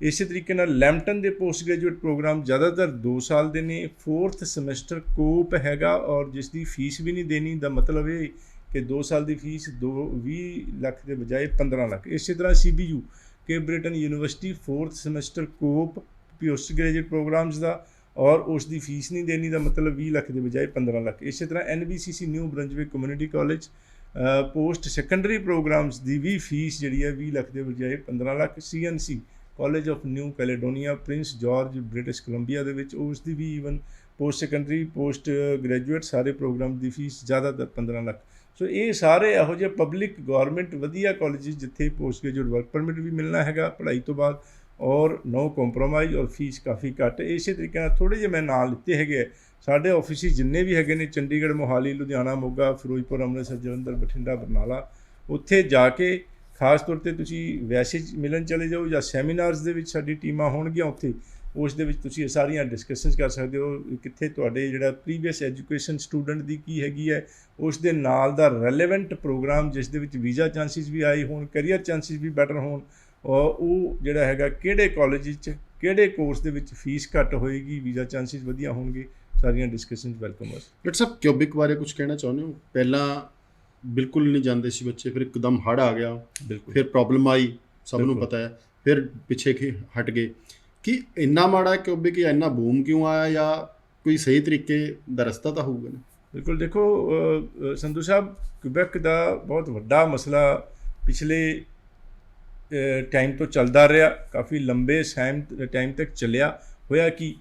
ਇਸੇ ਤਰੀਕੇ ਨਾਲ ਲੈਂਪਟਨ ਦੇ ਪੋਸਟ ਗ੍ਰੈਜੂਏਟ ਪ੍ਰੋਗਰਾਮ ਜ਼ਿਆਦਾਤਰ 2 ਸਾਲ ਦੇ ਨੇ, 4th ਸਮੈਸਟਰ ਕੋਪ ਹੈਗਾ, ਔਰ ਜਿਸ ਦੀ ਫੀਸ ਵੀ ਨਹੀਂ ਦੇਣੀ। ਦਾ ਮਤਲਬ ਇਹ ਕਿ 2 ਸਾਲ ਦੀ ਫੀਸ 20 ਲੱਖ ਦੇ ਬਜਾਏ 15 ਲੱਖ। ਇਸੇ ਤਰ੍ਹਾਂ CBU Cape Breton university 4th semester co-op post graduate programs ਦਾ, ਔਰ ਉਸ ਦੀ ਫੀਸ ਨਹੀਂ ਦੇਣੀ, ਦਾ ਮਤਲਬ 20 ਲੱਖ ਦੇ ਬਜਾਏ 15 ਲੱਖ। ਇਸੇ ਤਰ੍ਹਾਂ NBCC New Brunswick community college post secondary programs ਦੀ ਵੀ ਫੀਸ ਜਿਹੜੀ ਹੈ 20 ਲੱਖ ਦੇ ਬਜਾਏ 15 lakh. CNC college of New Caledonia Prince George British Columbia ਦੇ ਵਿੱਚ, ਉਸ ਦੀ ਵੀ even post secondary post graduate ਸਾਰੇ ਪ੍ਰੋਗਰਾਮ ਦੀ ਫੀਸ ਜ਼ਿਆਦਾਤਰ 15 ਲੱਖ। ਸੋ ਇਹ ਸਾਰੇ ਇਹੋ ਜਿਹੇ ਪਬਲਿਕ ਗੌਰਮੈਂਟ ਵਧੀਆ ਕਾਲਜਿਸ ਜਿੱਥੇ ਪੋਸਟ ਗ੍ਰੈਜੂਏਟ ਵਰਕ ਪਰਮਿਟ ਵੀ ਮਿਲਣਾ ਹੈਗਾ ਪੜ੍ਹਾਈ ਤੋਂ ਬਾਅਦ, ਔਰ ਨੋ ਕੰਪਰੋਮਾਈਜ਼, ਔਰ ਫੀਸ ਕਾਫੀ ਘੱਟ। ਇਸੇ ਤਰੀਕੇ ਨਾਲ ਥੋੜ੍ਹੇ ਜਿਹੇ ਮੈਂ ਨਾਂ ਲਿੱਤੇ ਹੈਗੇ ਸਾਡੇ ਆਫਿਸਿਸ ਜਿੰਨੇ ਵੀ ਹੈਗੇ ਨੇ, ਚੰਡੀਗੜ੍ਹ, ਮੋਹਾਲੀ, ਲੁਧਿਆਣਾ, ਮੋਗਾ, ਫਿਰੋਜ਼ਪੁਰ, ਅੰਮ੍ਰਿਤਸਰ, ਜਲੰਧਰ, ਬਠਿੰਡਾ, ਬਰਨਾਲਾ। ਉੱਥੇ ਜਾ ਕੇ ਖਾਸ ਤੌਰ 'ਤੇ ਤੁਸੀਂ ਵੈਸੇ ਮਿਲਣ ਚਲੇ ਜਾਓ ਜਾਂ ਸੈਮੀਨਾਰਸ ਦੇ ਵਿੱਚ ਸਾਡੀ ਟੀਮਾਂ ਹੋਣਗੀਆਂ ਉੱਥੇ, ਉਸ ਦੇ ਵਿੱਚ ਤੁਸੀਂ ਇਹ ਸਾਰੀਆਂ ਡਿਸਕਸ਼ਨਸ ਕਰ ਸਕਦੇ ਹੋ। ਕਿੱਥੇ ਤੁਹਾਡੇ ਜਿਹੜਾ ਪ੍ਰੀਵੀਅਸ ਐਜੂਕੇਸ਼ਨ ਸਟੂਡੈਂਟ ਦੀ ਕੀ ਹੈਗੀ ਹੈ, ਉਸ ਦੇ ਨਾਲ ਦਾ ਰੈਲੇਵੈਂਟ ਪ੍ਰੋਗਰਾਮ ਜਿਸ ਦੇ ਵਿੱਚ ਵੀਜ਼ਾ ਚਾਂਸਿਸ ਵੀ ਆਏ ਹੋਣ, ਕੈਰੀਅਰ ਚਾਂਸਿਸ ਵੀ ਬੈਟਰ ਹੋਣ, ਔਰ ਉਹ ਜਿਹੜਾ ਹੈਗਾ ਕਿਹੜੇ ਕਾਲਜ 'ਚ ਕਿਹੜੇ ਕੋਰਸ ਦੇ ਵਿੱਚ ਫੀਸ ਘੱਟ ਹੋਏਗੀ, ਵੀਜ਼ਾ ਚਾਂਸਿਸ ਵਧੀਆ ਹੋਣਗੇ, ਸਾਰੀਆਂ ਡਿਸਕਸ਼ਨਸ ਵੈਲਕਮ ਹੈ। ਡਾਕਟਰ ਸਾਹਿਬ ਕਿਊਬਿਕ ਬਾਰੇ ਕੁਝ ਕਹਿਣਾ ਚਾਹੁੰਦੇ ਹੋ? ਪਹਿਲਾਂ ਬਿਲਕੁਲ ਨਹੀਂ ਜਾਂਦੇ ਸੀ ਬੱਚੇ, ਫਿਰ ਇੱਕਦਮ ਹੜ੍ਹ ਆ ਗਿਆ, ਬਿਲਕੁਲ ਫਿਰ ਪ੍ਰੋਬਲਮ ਆਈ, ਸਭ ਨੂੰ ਬਿਲਕੁਲ। ਪਤਾ ਹੈ, ਫਿਰ ਪਿੱਛੇ ਹਟ ਗਏ। ਕਿ ਇੰਨਾ ਮਾੜਾ ਕਿਊਬਿਕ ਜਾਂ ਇੰਨਾ ਬੂਮ ਕਿਉਂ ਆਇਆ, ਜਾਂ ਕੋਈ ਸਹੀ ਤਰੀਕੇ ਦਾ ਰਸਤਾ ਤਾਂ ਹੋਊਗਾ ਨਾ? ਬਿਲਕੁਲ ਦੇਖੋ ਸੰਧੂ ਸਾਹਿਬ, ਕਿਊਬੈਕ ਦਾ ਬਹੁਤ ਵੱਡਾ ਮਸਲਾ ਪਿਛਲੇ ਟਾਈਮ ਤੋਂ ਚੱਲਦਾ ਰਿਹਾ, ਕਾਫੀ ਲੰਬੇ ਟਾਈਮ ਤੱਕ ਚੱਲਿਆ ਹੋਇਆ ਕਿ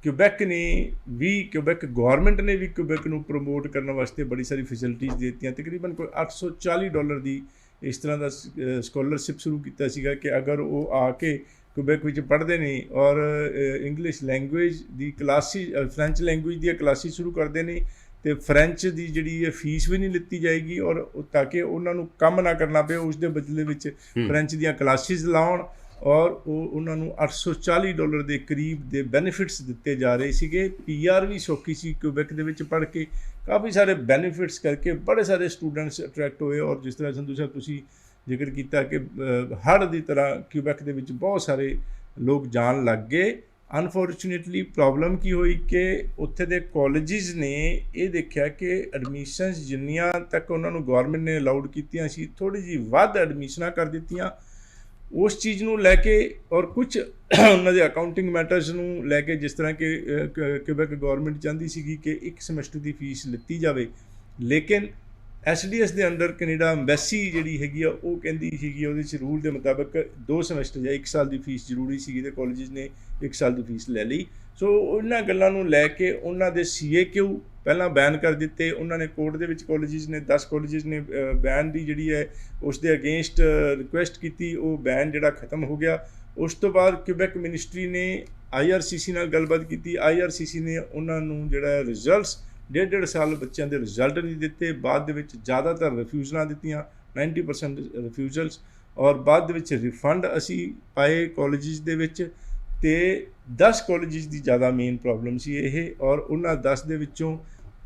ਕਿਊਬੈਕ ਗਵਰਨਮੈਂਟ ਨੇ ਵੀ ਕਿਊਬੈਕ ਨੂੰ ਪ੍ਰਮੋਟ ਕਰਨ ਵਾਸਤੇ ਬੜੀ ਸਾਰੀ ਫੈਸਿਲਿਟੀਜ਼ ਦੇ ਦਿੱਤੀਆਂ। ਤਕਰੀਬਨ ਕੋਈ $840 ਦੀ ਇਸ ਤਰ੍ਹਾਂ ਦਾ ਸਕਾਲਰਸ਼ਿਪ ਸ਼ੁਰੂ ਕੀਤਾ ਸੀਗਾ ਕਿ ਅਗਰ ਉਹ ਆ ਕੇ ਕਿਊਬੈਕ ਵਿੱਚ ਪੜ੍ਹਦੇ ਨੇ ਔਰ ਇੰਗਲਿਸ਼ ਲੈਂਗੁਏਜ ਦੀ ਕਲਾਸਿਸ, ਫਰੈਂਚ ਲੈਂਗੁਏਜ ਦੀਆਂ ਕਲਾਸਿਸ ਸ਼ੁਰੂ ਕਰਦੇ ਨੇ, ਅਤੇ ਫਰੈਂਚ ਦੀ ਜਿਹੜੀ ਹੈ ਫੀਸ ਵੀ ਨਹੀਂ ਲਿੱਤੀ ਜਾਏਗੀ, ਔਰ ਤਾਂ ਕਿ ਉਹਨਾਂ ਨੂੰ ਕੰਮ ਨਾ ਕਰਨਾ ਪਏ, ਉਸ ਦੇ ਬਦਲੇ ਵਿੱਚ ਫਰੈਂਚ ਦੀਆਂ ਕਲਾਸਿਸ ਲਾਉਣ, ਔਰ ਉਹਨਾਂ ਨੂੰ $840 ਦੇ ਕਰੀਬ ਦੇ ਬੈਨੀਫਿਟਸ ਦਿੱਤੇ ਜਾ ਰਹੇ ਸੀਗੇ। PR ਵੀ ਸੌਖੀ ਸੀ ਕਿਊਬੈਕ ਦੇ ਵਿੱਚ ਪੜ੍ਹ ਕੇ, ਕਾਫੀ ਸਾਰੇ ਬੈਨੀਫਿਟਸ ਕਰਕੇ ਬੜੇ ਸਾਰੇ ਸਟੂਡੈਂਟਸ ਅਟਰੈਕਟ ਹੋਏ। ਔਰ ਜਿਸ ਤਰ੍ਹਾਂ ਸੰਧੂ ਸਾਹਿਬ ਤੁਸੀਂ ਜ਼ਿਕਰ ਕੀਤਾ ਕਿ ਹੜ੍ਹ ਦੀ ਤਰ੍ਹਾਂ ਕਿਊਬੈਕ ਦੇ ਵਿੱਚ ਬਹੁਤ ਸਾਰੇ ਲੋਕ ਜਾਣ ਲੱਗ ਗਏ। ਅਨਫੋਰਚੂਨੇਟਲੀ ਪ੍ਰੋਬਲਮ ਕੀ ਹੋਈ ਕਿ ਉੱਥੇ ਦੇ ਕਾਲਜਿਸ ਨੇ ਇਹ ਦੇਖਿਆ ਕਿ ਐਡਮਿਸ਼ਨਸ ਜਿੰਨੀਆਂ ਤੱਕ ਉਹਨਾਂ ਨੂੰ ਗੌਰਮੈਂਟ ਨੇ ਅਲਾਉਡ ਕੀਤੀਆਂ ਸੀ, ਥੋੜ੍ਹੀ ਜਿਹੀ ਵੱਧ ਐਡਮਿਸ਼ਨਾਂ ਕਰ ਦਿੱਤੀਆਂ। ਉਸ ਚੀਜ਼ ਨੂੰ ਲੈ ਕੇ ਔਰ ਕੁਝ ਉਹਨਾਂ ਦੇ ਅਕਾਊਂਟਿੰਗ ਮੈਟਰਸ ਨੂੰ ਲੈ ਕੇ, ਜਿਸ ਤਰ੍ਹਾਂ ਕਿ ਕਿਊਬੈਕ ਗੌਰਮੈਂਟ ਚਾਹੁੰਦੀ ਸੀਗੀ ਕਿ ਇੱਕ ਸਮੈਸਟਰ ਦੀ ਫੀਸ ਲਿੱਤੀ ਜਾਵੇ, ਲੇਕਿਨ SDS ਦੇ ਅੰਡਰ ਕੈਨੇਡਾ ਐਮਬੈਸੀ ਜਿਹੜੀ ਹੈਗੀ ਆ ਉਹ ਕਹਿੰਦੀ ਸੀਗੀ, ਉਹਦੇ 'ਚ ਰੂਲ ਦੇ ਮੁਤਾਬਕ 2 ਸਮੈਸਟਰ ਜਾਂ 1 ਸਾਲ ਦੀ ਫੀਸ ਜ਼ਰੂਰੀ ਸੀਗੀ, ਅਤੇ ਕਾਲਜਿਸ ਨੇ 1 ਸਾਲ ਦੀ ਫੀਸ ਲੈ ਲਈ। ਸੋ ਉਹਨਾਂ ਗੱਲਾਂ ਨੂੰ ਲੈ ਕੇ ਉਹਨਾਂ ਦੇ CAQ ਪਹਿਲਾਂ ਬੈਨ ਕਰ ਦਿੱਤੇ। ਉਹਨਾਂ ਨੇ ਕੋਰਟ ਦੇ ਵਿੱਚ ਕਾਲਜਿਸ ਨੇ 10 ਕਾਲਜਿਸ ਨੇ ਬੈਨ ਦੀ ਜਿਹੜੀ ਹੈ ਉਸ ਦੇ ਅਗੇਂਸਟ ਰਿਕੁਐਸਟ ਕੀਤੀ, ਉਹ ਬੈਨ ਜਿਹੜਾ ਖਤਮ ਹੋ ਗਿਆ। ਉਸ ਤੋਂ ਬਾਅਦ ਕਿਊਬੈਕ ਮਿਨਿਸਟਰੀ ਨੇ IRCC ਨਾਲ ਗੱਲਬਾਤ ਕੀਤੀ। IRCC ਨੇ ਉਹਨਾਂ ਨੂੰ ਜਿਹੜਾ ਰਿਜ਼ਲਟਸ 1.5 ਸਾਲ ਬੱਚਿਆਂ ਦੇ ਰਿਜ਼ਲਟ ਨਹੀਂ ਦਿੱਤੇ, ਬਾਅਦ ਦੇ ਵਿੱਚ ਜ਼ਿਆਦਾਤਰ ਰਿਫਿਊਜ਼ਲਾਂ ਦਿੱਤੀਆਂ, 90% ਰਿਫਿਊਜ਼ਲਸ, ਔਰ ਬਾਅਦ ਦੇ ਵਿੱਚ ਰਿਫੰਡ ਅਸੀਂ ਪਾਏ ਕਾਲਜਿਸ ਦੇ ਵਿੱਚ, ਅਤੇ 10 ਕਾਲਜਿਸ ਦੀ ਜ਼ਿਆਦਾ ਮੇਨ ਪ੍ਰੋਬਲਮ ਸੀ ਇਹ, ਔਰ ਉਹਨਾਂ 10 ਦੇ ਵਿੱਚੋਂ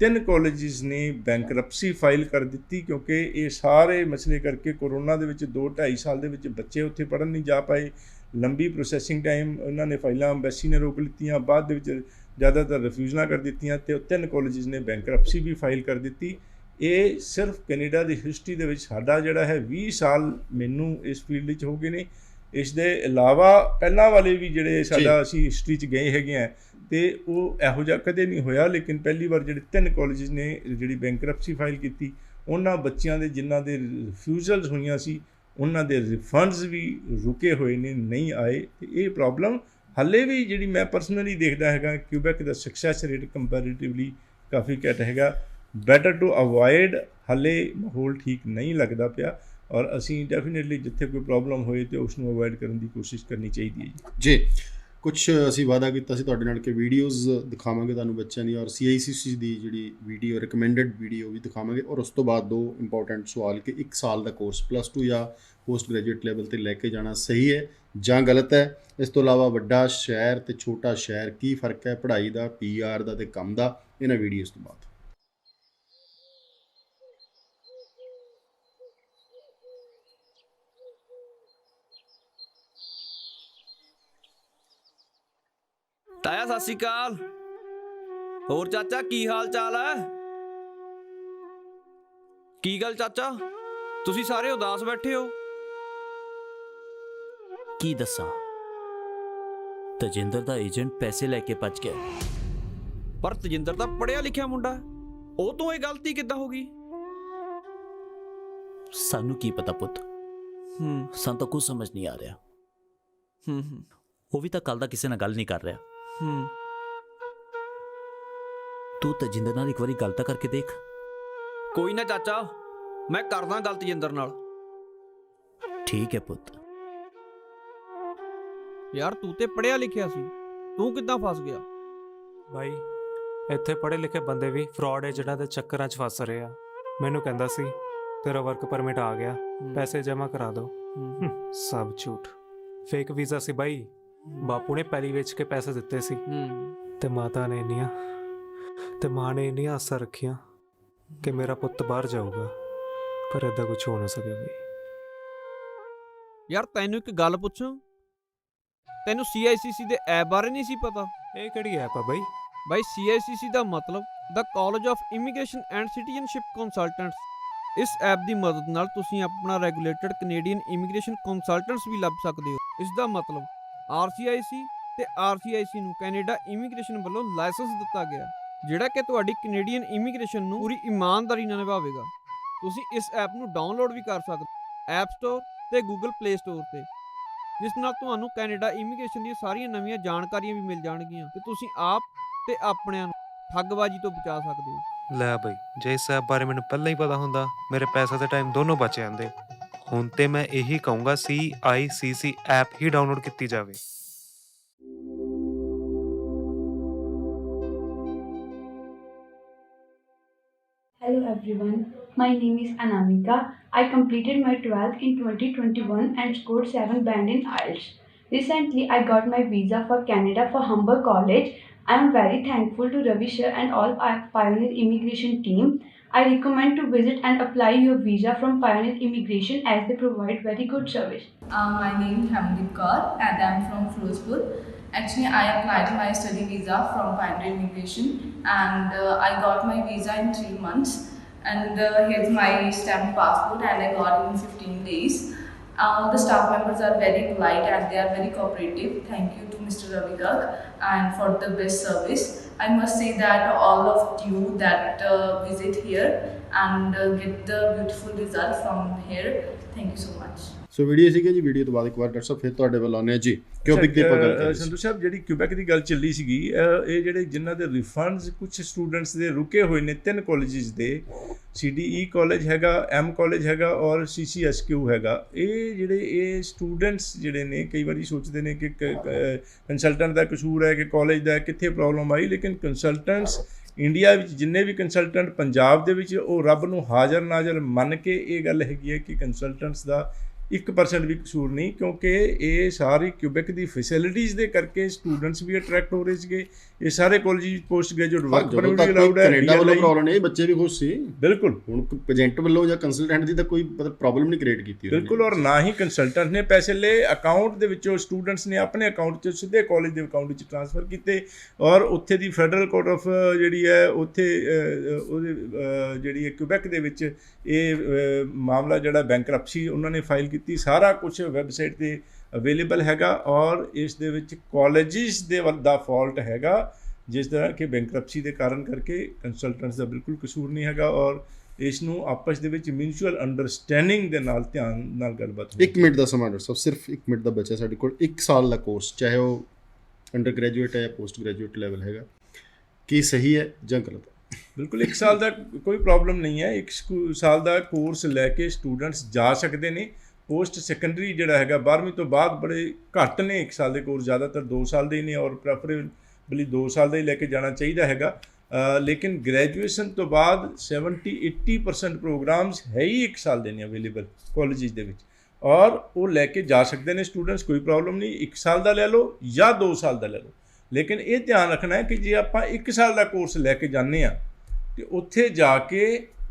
3 ਕਾਲਜਿਸ ਨੇ ਬੈਂਕਰਪਸੀ ਫਾਈਲ ਕਰ ਦਿੱਤੀ, ਕਿਉਂਕਿ ਇਹ ਸਾਰੇ ਮਸਲੇ ਕਰਕੇ ਕੋਰੋਨਾ ਦੇ ਵਿੱਚ 2-2.5 ਸਾਲ ਦੇ ਵਿੱਚ ਬੱਚੇ ਉੱਥੇ ਪੜ੍ਹਨ ਨਹੀਂ ਜਾ ਪਾਏ। ਲੰਬੀ ਪ੍ਰੋਸੈਸਿੰਗ ਟਾਈਮ ਉਹਨਾਂ ਨੇ ਫਾਈਲਾਂ ਐਮਬੈਸੀ ਨੇ ਰੋਕ ਲਿੱਤੀਆਂ, ਬਾਅਦ ਦੇ ਵਿੱਚ ਜ਼ਿਆਦਾਤਰ ਰਿਫਿਊਜ਼ਲਾਂ ਕਰ ਦਿੱਤੀਆਂ, ਅਤੇ 3 ਕਾਲਜਿਸ ਨੇ ਬੈਂਕਰਪਸੀ ਵੀ ਫਾਈਲ ਕਰ ਦਿੱਤੀ। ਇਹ ਸਿਰਫ ਕੈਨੇਡਾ ਦੀ ਹਿਸਟਰੀ ਦੇ ਵਿੱਚ ਸਾਡਾ ਜਿਹੜਾ ਹੈ 20 ਸਾਲ ਮੈਨੂੰ ਇਸ ਫੀਲਡ ਵਿੱਚ ਹੋ ਗਏ ਨੇ। ਇਸ ਦੇ ਇਲਾਵਾ ਪਹਿਲਾਂ ਵਾਲੇ ਵੀ ਜਿਹੜੇ ਸਾਡਾ ਅਸੀਂ ਹਿਸਟਰੀ 'ਚ ਗਏ ਹੈਗੇ ਆ, ਅਤੇ ਉਹ ਇਹੋ ਜਿਹਾ ਕਦੇ ਨਹੀਂ ਹੋਇਆ। ਲੇਕਿਨ ਪਹਿਲੀ ਵਾਰ ਜਿਹੜੇ 3 ਕਾਲਜਿਸ ਨੇ ਜਿਹੜੀ ਬੈਂਕਰਪਸੀ ਫਾਈਲ ਕੀਤੀ, ਉਹਨਾਂ ਬੱਚਿਆਂ ਦੇ ਜਿਨ੍ਹਾਂ ਦੇ ਰਿਫਿਊਜ਼ਲਸ ਹੋਈਆਂ ਸੀ, ਉਹਨਾਂ ਦੇ ਰਿਫੰਡਸ ਵੀ ਰੁਕੇ ਹੋਏ ਨੇ, ਨਹੀਂ ਆਏ। ਅਤੇ ਇਹ ਪ੍ਰੋਬਲਮ ਹਾਲੇ ਵੀ ਜਿਹੜੀ ਮੈਂ ਪਰਸਨਲੀ ਦੇਖਦਾ ਹੈਗਾ, ਕਿਊਬੈਕ ਦਾ ਸਕਸੈਸ ਰੇਟ ਕੰਪੈਰੇਟਿਵਲੀ ਕਾਫੀ ਘੱਟ ਹੈਗਾ। ਬੈਟਰ ਟੂ ਅਵੋਇਡ, ਹਾਲੇ ਮਾਹੌਲ ਠੀਕ ਨਹੀਂ ਲੱਗਦਾ ਪਿਆ, ਔਰ ਅਸੀਂ ਡੈਫੀਨੇਟਲੀ ਜਿੱਥੇ ਕੋਈ ਪ੍ਰੋਬਲਮ ਹੋਏ ਤਾਂ ਉਸ ਨੂੰ ਅਵੋਇਡ ਕਰਨ ਦੀ ਕੋਸ਼ਿਸ਼ ਕਰਨੀ ਚਾਹੀਦੀ ਹੈ ਜੀ। ਕੁਛ ਅਸੀਂ ਵਾਅਦਾ ਕੀਤਾ ਸੀ ਤੁਹਾਡੇ ਨਾਲ ਕਿ ਵੀਡੀਓਜ਼ ਦਿਖਾਵਾਂਗੇ ਤੁਹਾਨੂੰ ਬੱਚਿਆਂ ਦੀ, ਔਰ CICC ਦੀ ਜਿਹੜੀ ਵੀਡੀਓ ਰਿਕਮੈਂਡਡ ਵੀਡੀਓ ਵੀ ਦਿਖਾਵਾਂਗੇ। ਔਰ ਉਸ ਤੋਂ ਬਾਅਦ 2 ਇੰਪੋਰਟੈਂਟ ਸਵਾਲ ਕਿ 1 ਸਾਲ ਦਾ ਕੋਰਸ +2 ਜਾਂ ਪੋਸਟ ਗ੍ਰੈਜੂਏਟ ਲੈਵਲ 'ਤੇ ਲੈ ਕੇ ਜਾਣਾ ਸਹੀ ਹੈ ਜਾਂ ਗਲਤ ਹੈ। ਇਸ ਤੋਂ ਇਲਾਵਾ ਵੱਡਾ ਸ਼ਹਿਰ ਅਤੇ ਛੋਟਾ ਸ਼ਹਿਰ ਕੀ ਫ਼ਰਕ ਹੈ ਪੜ੍ਹਾਈ ਦਾ, PR ਦਾ ਅਤੇ ਕੰਮ ਦਾ, ਇਹਨਾਂ ਵੀਡੀਓਜ਼ ਤੋਂ ਬਾਅਦ। ਤਾਇਆ ਸਤਿ ਸ਼੍ਰੀ ਅਕਾਲ। ਹੋਰ ਚਾਚਾ ਕੀ ਹਾਲ ਚਾਲ ਹੈ? ਕੀ ਗੱਲ ਚਾਚਾ, ਤੁਸੀਂ ਸਾਰੇ ਉਦਾਸ ਬੈਠੇ ਹੋ? ਕੀ ਦੱਸਾਂ, ਤਜਿੰਦਰ ਦਾ ਏਜੰਟ ਪੈਸੇ ਲੈ ਕੇ ਭੱਜ ਗਿਆ। ਪਰ ਤਜਿੰਦਰ ਤਾਂ ਪੜ੍ਹਿਆ ਲਿਖਿਆ ਮੁੰਡਾ, ਉਹ ਤੋਂ ਇਹ ਗਲਤੀ ਕਿੱਦਾਂ ਹੋ ਗਈ? ਸਾਨੂੰ ਕੀ ਪਤਾ ਪੁੱਤ, ਸਾਨੂੰ ਤਾਂ ਕੁਝ ਸਮਝ ਨਹੀਂ ਆ ਰਿਹਾ। ਉਹ ਵੀ ਤਾਂ ਕੱਲ ਦਾ ਕਿਸੇ ਨਾਲ ਗੱਲ ਨਹੀਂ ਕਰ ਰਿਹਾ। ਤੂੰ ਤਜਿੰਦਰ ਨਾਲ ਇੱਕ ਵਾਰੀ ਗੱਲ ਤਾਂ ਕਰਕੇ ਦੇਖ। ਕੋਈ ਨਾ ਚਾਚਾ, ਮੈਂ ਕਰਦਾ ਗੱਲ ਤਜਿੰਦਰ ਨਾਲ। ਠੀਕ ਹੈ ਪੁੱਤ। ਯਾਰ ਤੂੰ ਤੇ ਪੜ੍ਹਿਆ ਲਿਖਿਆ ਸੀ, ਤੂੰ ਕਿੱਦਾਂ ਫਸ ਗਿਆ? ਭਾਈ ਇੱਥੇ ਪੜ੍ਹੇ ਲਿਖੇ ਬੰਦੇ ਵੀ ਫਰਾਡ ਏਜੰਟਾਂ ਦੇ ਚੱਕਰਾਂ 'ਚ ਫਸ ਰਹੇ ਆ। ਮੈਨੂੰ ਕਹਿੰਦਾ ਸੀ ਤੇਰਾ ਵਰਕ ਪਰਮਿਟ ਆ ਗਿਆ, ਪੈਸੇ ਜਮ੍ਹਾਂ ਕਰਾ ਦਿਓ। ਸਭ ਝੂਠ, ਫੇਕ ਵੀਜ਼ਾ ਸੀ ਬਾਈ। ਬਾਪੂ ਨੇ ਪੈਲੀ ਵੇਚ ਕੇ ਪੈਸੇ ਦਿੱਤੇ ਸੀ ਤੇ ਮਾਤਾ ਨੇ ਮਾਂ ਨੇ ਇੰਨੀਆਂ ਆਸਾਂ ਰੱਖੀਆਂ ਕਿ ਮੇਰਾ ਪੁੱਤ ਬਾਹਰ ਜਾਊਗਾ, ਪਰ ਏਦਾਂ ਕੁਝ ਹੋ ਨਾ ਸਕਿਆ ਬਈ। ਯਾਰ ਤੈਨੂੰ ਇੱਕ ਗੱਲ ਪੁੱਛਾਂ, ਤੈਨੂੰ CICC ਦੇ ਐਪ ਬਾਰੇ ਨਹੀਂ ਸੀ ਪਤਾ? ਇਹ ਕਿਹੜੀ ਐਪ ਆ ਬਈ? ਬਾਈ CICC ਦਾ ਮਤਲਬ ਦਾ college of immigration and citizenship consultants. ਇਸ ਐਪ ਦੀ ਮਦਦ ਨਾਲ ਤੁਸੀਂ ਆਪਣਾ ਰੈਗੂਲੇਟਡ ਕੈਨੇਡੀਅਨ ਇਮੀਗ੍ਰੇਸ਼ਨ ਕੰਸਲਟੈਂਟਸ ਵੀ ਲੱਭ ਸਕਦੇ ਹੋ। ਇਸ ਦਾ ਮਤਲਬ RCIC ਤੇ RCIC ਨੂੰ ਕੈਨੇਡਾ ਇਮੀਗ੍ਰੇਸ਼ਨ ਵੱਲੋਂ ਲਾਇਸੈਂਸ ਦਿੱਤਾ ਗਿਆ, ਜਿਹੜਾ ਕਿ ਤੁਹਾਡੀ ਕੈਨੇਡੀਅਨ ਇਮੀਗ੍ਰੇਸ਼ਨ ਨੂੰ ਪੂਰੀ ਇਮਾਨਦਾਰੀ ਨਾਲ ਨਿਭਾਵੇਗਾ। ਤੁਸੀਂ ਇਸ ਐਪ ਨੂੰ ਡਾਊਨਲੋਡ ਵੀ ਕਰ ਸਕਦੇ ਹੋ ਐਪ ਸਟੋਰ ਤੇ ਗੂਗਲ ਪਲੇ ਸਟੋਰ ਤੇ, ਜਿਸ ਨਾਲ ਤੁਹਾਨੂੰ ਕੈਨੇਡਾ ਇਮੀਗ੍ਰੇਸ਼ਨ ਦੀਆਂ ਸਾਰੀਆਂ ਨਵੀਆਂ ਜਾਣਕਾਰੀਆਂ ਵੀ ਮਿਲ ਜਾਣਗੀਆਂ ਤੇ ਤੁਸੀਂ ਆਪ ਤੇ ਆਪਣਿਆਂ ਨੂੰ ਠੱਗਬਾਜ਼ੀ ਤੋਂ ਬਚਾ ਸਕਦੇ ਹੋ। ਲੈ ਬਈ, ਜੇ ਇਸ ਐਪ ਬਾਰੇ ਮੈਨੂੰ ਪਹਿਲਾਂ ਹੀ ਪਤਾ ਹੁੰਦਾ, ਮੇਰੇ ਪੈਸਾ ਤੇ ਟਾਈਮ ਦੋਨੋਂ ਬਚ ਜਾਂਦੇ। ਹੁਣ ਤੇ ਮੈਂ ਇਹੀ ਕਹੂੰਗਾ CICC ਐਪ ਹੀ ਡਾਊਨਲੋਡ ਕੀਤੀ ਜਾਵੇ। Hello everyone, my name is Anamika. I completed my 12th in 2021 and scored 7 band in IELTS. Recently, I got my visa for Canada for Humber College. I am very thankful to Ravi sir and all Pioneer Immigration team. I recommend to visit and apply your visa from Pioneer Immigration as they provide very good service. My name is Hamdeep Kaur and I am from Firozpur. Actually, I applied my study visa from Pioneer Immigration and I got my visa in 3 months. And here's my stamped passport and I got it in 15 days. All the staff members are very polite and they are very cooperative. Thank you to Mr. Ravi Garg and for the best service. I must say that all of you that visit here and get the beautiful result from here. Thank you so much. So video ਸੀਗੀ ਜੀ, video ਤੋਂ ਬਾਅਦ ਇੱਕ ਵਾਰ doctor ਸਾਹਿਬ ਫਿਰ ਤੁਹਾਡੇ ਵੱਲ ਆਉਂਦੇ ਹਾਂ ਜੀ। ਕਿਊਬਿਕ ਦੀ ਆਪਾਂ ਗੱਲ ਕਰ ਰਹੇ ਸੀ। ਸੰਧੂ ਸਾਹਿਬ, ਜਿਹੜੀ ਕਿਊਬੈਕ ਦੀ ਗੱਲ ਚੱਲੀ ਸੀਗੀ, ਇਹ ਜਿਹੜੇ ਜਿਨ੍ਹਾਂ ਦੇ ਰਿਫੰਡਸ ਕੁਝ ਸਟੂਡੈਂਟਸ ਦੇ ਰੁਕੇ ਹੋਏ ਨੇ 3 ਕਾਲਜਿਸ ਦੇ, CDE ਕਾਲਜ ਹੈਗਾ, M ਕਾਲਜ ਹੈਗਾ ਔਰ CCSQ ਹੈਗਾ। ਇਹ ਸਟੂਡੈਂਟਸ ਜਿਹੜੇ ਨੇ ਕਈ ਵਾਰੀ ਸੋਚਦੇ ਨੇ ਕਿ ਕੰਸਲਟੈਂਟ ਦਾ ਕਸੂਰ ਹੈ ਕਿ ਕਾਲਜ ਦਾ, ਕਿੱਥੇ ਪ੍ਰੋਬਲਮ ਆਈ। ਲੇਕਿਨ ਕੰਸਲਟੈਂਟਸ ਇੰਡੀਆ ਵਿੱਚ ਜਿੰਨੇ ਵੀ ਕੰਸਲਟੈਂਟ ਪੰਜਾਬ ਦੇ ਵਿੱਚ, ਉਹ ਰੱਬ ਨੂੰ ਹਾਜ਼ਰ ਨਾਜ਼ਰ ਮੰਨ ਕੇ ਇਹ ਗੱਲ ਹੈਗੀ ਹੈ ਕਿ ਕੰਸਲਟੈਂਟਸ ਦਾ 1% ਵੀ ਕਸੂਰ ਨਹੀਂ, ਕਿਉਂਕਿ ਇਹ ਸਾਰੀ ਕਿਊਬੈਕ ਦੀ ਫੈਸਿਲਿਟੀਜ਼ ਦੇ ਕਰਕੇ ਸਟੂਡੈਂਟਸ ਵੀ ਅਟਰੈਕਟ ਹੋ ਰਹੇ ਸੀਗੇ। ਇਹ ਸਾਰੇ college post graduate work permit ਵੀ ਅਲਾਉਡ ਹੈ। ਕੈਨੇਡਾ ਵੱਲੋਂ ਪ੍ਰੋਬਲਮ ਨਹੀਂ, ਬੱਚੇ ਵੀ ਖੁਸ਼ ਸੀ। ਬਿਲਕੁਲ, ਹੁਣ ਏਜੰਟ ਵੱਲੋਂ ਜਾਂ ਕੰਸਲਟੈਂਟ ਦੀ ਤਾਂ ਕੋਈ ਪ੍ਰੋਬਲਮ ਨਹੀਂ ਕ੍ਰੀਏਟ ਕੀਤੀ। ਬਿਲਕੁਲ, ਔਰ ਨਾ ਹੀ ਕੰਸਲਟੈਂਟ ਨੇ ਪੈਸੇ ਲਏ। ਅਕਾਊਂਟ ਦੇ ਵਿੱਚੋਂ ਸਟੂਡੈਂਟਸ ਨੇ ਆਪਣੇ ਅਕਾਊਂਟ 'ਚ ਸਿੱਧੇ ਕਾਲਜ ਦੇ ਅਕਾਊਂਟ ਵਿੱਚ ਟ੍ਰਾਂਸਫਰ ਕੀਤੇ ਔਰ ਉੱਥੇ ਦੀ ਫੈਡਰਲ ਕੋਰਟ ਆਫ ਜਿਹੜੀ ਹੈ ਉੱਥੇ ਉਹਦੇ ਜਿਹੜੀ ਕਿਊਬੈਕ ਦੇ ਵਿੱਚ ਇਹ ਮਾਮਲਾ ਜਿਹੜਾ ਬੈਂਕਰਪਸੀ ਉਹਨਾਂ ਨੇ ਫਾਈਲ ਕੀਤੀ। ਸਾਰਾ ਕੁਝ ਵੈਬਸਾਈਟ 'ਤੇ ਅਵੇਲੇਬਲ ਹੈਗਾ ਔਰ ਇਸ ਦੇ ਵਿੱਚ ਕਾਲਜਿਸ ਦੇ ਦਾ ਫਾਲਟ ਹੈਗਾ, ਜਿਸ ਤਰ੍ਹਾਂ ਕਿ ਬੈਂਕਰਪਸੀ ਦੇ ਕਾਰਨ ਕਰਕੇ ਕੰਸਲਟੈਂਟਸ ਦਾ ਬਿਲਕੁਲ ਕਸੂਰ ਨਹੀਂ ਹੈਗਾ ਔਰ ਇਸ ਨੂੰ ਆਪਸ ਦੇ ਵਿੱਚ ਮਿਊਚੁਅਲ ਅੰਡਰਸਟੈਂਡਿੰਗ ਦੇ ਨਾਲ ਧਿਆਨ ਨਾਲ ਗੱਲਬਾਤ। 1 ਮਿੰਟ ਦਾ ਸਮਾਂ ਡਾਕਟਰ ਸਾਹਿਬ, ਸਿਰਫ 1 ਮਿੰਟ ਦਾ ਬਚਿਆ ਸਾਡੇ ਕੋਲ। 1 ਸਾਲ ਦਾ ਕੋਰਸ, ਚਾਹੇ ਉਹ ਅੰਡਰ ਗ੍ਰੈਜੂਏਟ ਹੈ ਜਾਂ ਪੋਸਟ ਗ੍ਰੈਜੂਏਟ ਲੈਵਲ ਹੈਗਾ, ਕੀ ਸਹੀ ਹੈ ਜਾਂ ਗਲਤ ਹੈ? ਬਿਲਕੁਲ 1 ਸਾਲ ਦਾ ਕੋਈ ਪ੍ਰੋਬਲਮ ਨਹੀਂ ਹੈ। 1 ਸਾਲ ਦਾ ਕੋਰਸ ਲੈ ਕੇ ਸਟੂਡੈਂਟਸ ਜਾ ਸਕਦੇ ਨੇ। ਪੋਸਟ ਸੈਕੰਡਰੀ ਜਿਹੜਾ ਹੈਗਾ 12ਵੀਂ ਤੋਂ ਬਾਅਦ ਬੜੇ ਘੱਟ ਨੇ 1 ਸਾਲ ਦੇ ਕੋਰਸ, ਜ਼ਿਆਦਾਤਰ 2 ਸਾਲ ਦੇ ਹੀ ਨੇ ਔਰ ਪ੍ਰੈਫਰੇਬਲੀ 2 ਸਾਲ ਦਾ ਹੀ ਲੈ ਕੇ ਜਾਣਾ ਚਾਹੀਦਾ ਹੈਗਾ। ਲੇਕਿਨ ਗ੍ਰੈਜੂਏਸ਼ਨ ਤੋਂ ਬਾਅਦ 70-80% ਪ੍ਰੋਗਰਾਮਸ ਹੈ ਹੀ 1 ਸਾਲ ਦੇ ਨੇ ਅਵੇਲੇਬਲ ਕਾਲਜਿਸ ਦੇ ਵਿੱਚ ਔਰ ਉਹ ਲੈ ਕੇ ਜਾ ਸਕਦੇ ਨੇ ਸਟੂਡੈਂਟਸ, ਕੋਈ ਪ੍ਰੋਬਲਮ ਨਹੀਂ। 1 ਸਾਲ ਦਾ ਲੈ ਲਓ ਜਾਂ 2 ਸਾਲ ਦਾ ਲੈ ਲਓ, ਲੇਕਿਨ ਇਹ ਧਿਆਨ ਰੱਖਣਾ ਹੈ ਕਿ ਜੇ ਆਪਾਂ 1 ਸਾਲ ਦਾ ਕੋਰਸ ਲੈ ਕੇ ਜਾਂਦੇ ਹਾਂ ਅਤੇ ਉੱਥੇ ਜਾ ਕੇ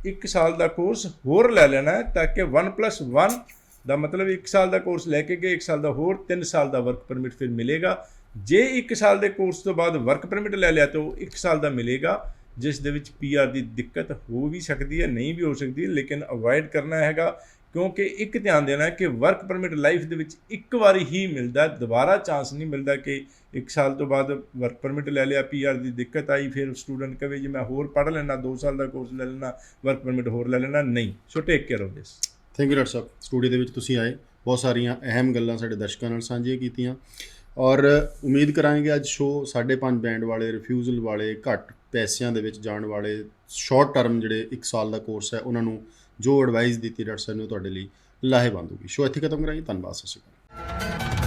1 ਸਾਲ ਦਾ ਕੋਰਸ ਹੋਰ ਲੈ ਲੈਣਾ ਹੈ, ਤਾਂ ਕਿ 1+1 ਦਾ ਮਤਲਬ 1 ਸਾਲ ਦਾ ਕੋਰਸ ਲੈ ਕੇ ਗਏ, 1 ਸਾਲ ਦਾ ਹੋਰ 3 ਸਾਲ ਦਾ ਵਰਕ ਪਰਮਿਟ ਫਿਰ ਮਿਲੇਗਾ। ਜੇ 1 ਸਾਲ ਦੇ ਕੋਰਸ ਤੋਂ ਬਾਅਦ ਵਰਕ ਪਰਮਿਟ ਲੈ ਲਿਆ ਤਾਂ ਉਹ 1 ਸਾਲ ਦਾ ਮਿਲੇਗਾ, ਜਿਸ ਦੇ ਵਿੱਚ PR ਦੀ ਦਿੱਕਤ ਹੋ ਵੀ ਸਕਦੀ ਹੈ, ਨਹੀਂ ਵੀ ਹੋ ਸਕਦੀ, ਲੇਕਿਨ ਅਵੋਇਡ ਕਰਨਾ ਹੈਗਾ। ਕਿਉਂਕਿ ਇੱਕ ਧਿਆਨ ਦੇਣਾ ਹੈ ਕਿ ਵਰਕ ਪਰਮਿਟ ਲਾਈਫ ਦੇ ਵਿੱਚ 1 ਵਾਰੀ ਹੀ ਮਿਲਦਾ, ਦੁਬਾਰਾ ਚਾਂਸ ਨਹੀਂ ਮਿਲਦਾ ਕਿ 1 ਸਾਲ ਤੋਂ ਬਾਅਦ ਵਰਕ ਪਰਮਿਟ ਲੈ ਲਿਆ, PR ਦੀ ਦਿੱਕਤ ਆਈ, ਫਿਰ ਸਟੂਡੈਂਟ ਕਹੇ ਜੀ ਮੈਂ ਹੋਰ ਪੜ੍ਹ ਲੈਣਾ, 2 ਸਾਲ ਦਾ ਕੋਰਸ ਲੈ ਲੈਣਾ, ਵਰਕ ਪਰਮਿਟ ਹੋਰ ਲੈ ਲੈਣਾ, ਨਹੀਂ। So take care of this. Thank you doctor ਸਾਹਿਬ, ਸਟੂਡੀਓ ਦੇ ਵਿੱਚ ਤੁਸੀਂ ਆਏ, ਬਹੁਤ ਸਾਰੀਆਂ ਅਹਿਮ ਗੱਲਾਂ ਸਾਡੇ ਦਰਸ਼ਕਾਂ ਨਾਲ ਸਾਂਝੀਆਂ ਕੀਤੀਆਂ ਔਰ ਉਮੀਦ ਕਰਾਂਗੇ ਅੱਜ ਸ਼ੋਅ 5.5 ਬੈਂਡ ਵਾਲੇ, ਰਿਫਿਊਜ਼ਲ ਵਾਲੇ, ਘੱਟ ਪੈਸਿਆਂ ਦੇ ਵਿੱਚ ਜਾਣ ਵਾਲੇ, ਸ਼ਾਰਟ ਟਰਮ ਜਿਹੜੇ 1 ਸਾਲ ਦਾ ਕੋਰਸ ਹੈ, ਉਹਨਾਂ ਨੂੰ ਜੋ ਐਡਵਾਈਸ ਦਿੱਤੀ ਡਾਕਟਰ ਸਾਹਿਬ ਨੇ ਤੁਹਾਡੇ ਲਈ ਲਾਹੇਵੰਦ ਹੋਊਗੀ। ਸ਼ੋਅ ਇੱਥੇ ਖਤਮ ਕਰਾਂਗੇ। ਧੰਨਵਾਦ, ਸਤਿ ਸ਼੍ਰੀ ਅਕਾਲ।